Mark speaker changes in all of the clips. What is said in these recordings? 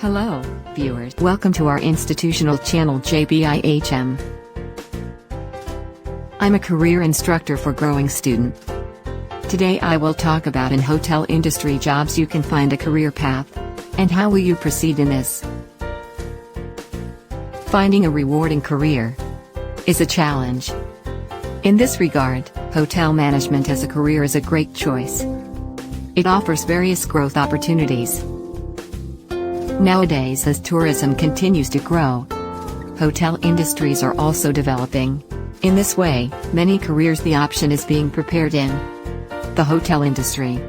Speaker 1: Hello, viewers. Welcome to our institutional channel JBIHM. I'm a career instructor for growing student. Today I will talk about in hotel industry jobs you can find a career path, and how will you proceed in this. Finding a rewarding career is a challenge. In this regard, hotel management as a career is a great choice. It offers various growth opportunities. Nowadays, as tourism continues to grow, hotel industries are also developing. In this way, many careers the option is being prepared in the hotel industry.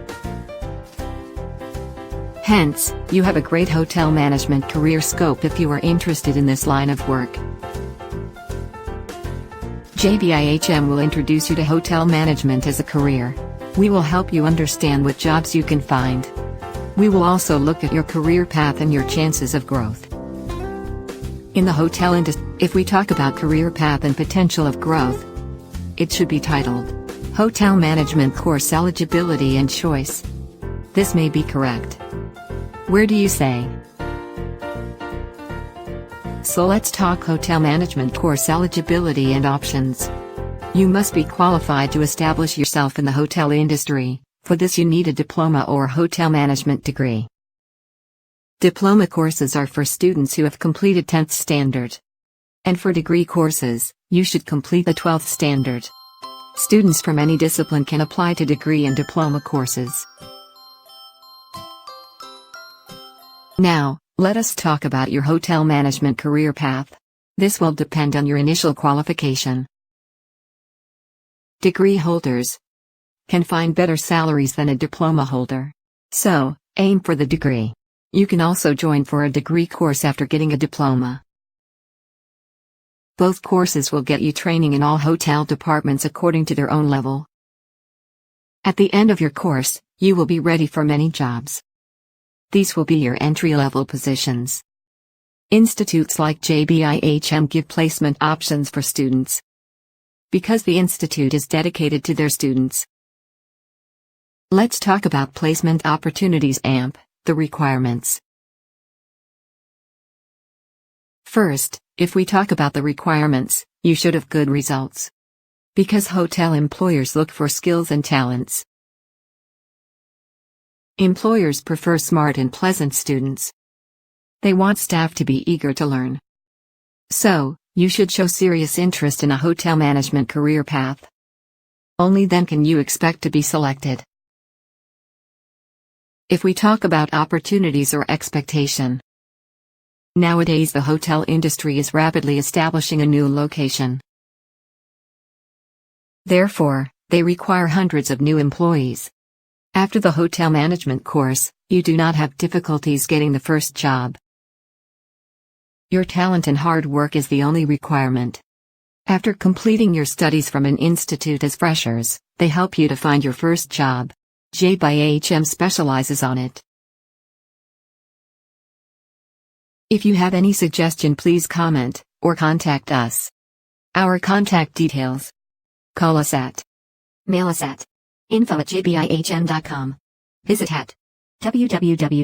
Speaker 1: Hence, you have a great hotel management career scope if you are interested in this line of work. JBIHM will introduce you to hotel management as a career. We will help you understand what jobs you can find. We will also look at your career path and your chances of growth. In the hotel industry, if we talk about career path and potential of growth, it should be titled, Hotel Management Course Eligibility and Choice. This may be correct. Where do you say? So let's talk hotel management course eligibility and options. You must be qualified to establish yourself in the hotel industry. For this you need a diploma or hotel management degree. Diploma courses are for students who have completed 10th standard. And for degree courses, you should complete the 12th standard. Students from any discipline can apply to degree and diploma courses. Now, let us talk about your hotel management career path. This will depend on your initial qualification. Degree holders can find better salaries than a diploma holder. So, aim for the degree. You can also join for a degree course after getting a diploma. Both courses will get you training in all hotel departments according to their own level. At the end of your course, you will be ready for many jobs. These will be your entry-level positions. Institutes like JBIHM give placement options for students, because the institute is dedicated to their students. Let's talk about placement opportunities and the requirements. First, if we talk about the requirements, you should have good results. Because hotel employers look for skills and talents. Employers prefer smart and pleasant students. They want staff to be eager to learn. So, you should show serious interest in a hotel management career path. Only then can you expect to be selected. If we talk about opportunities or expectation. Nowadays the hotel industry is rapidly establishing a new location. Therefore, they require hundreds of new employees. After the hotel management course, you do not have difficulties getting the first job. Your talent and hard work is the only requirement. After completing your studies from an institute as freshers, they help you to find your first job. JBIHM specializes on it. If you have any suggestion, please comment or contact us. Our contact details. Call us at. Mail us at info@jbihm.com. Visit at www.jbihm.com.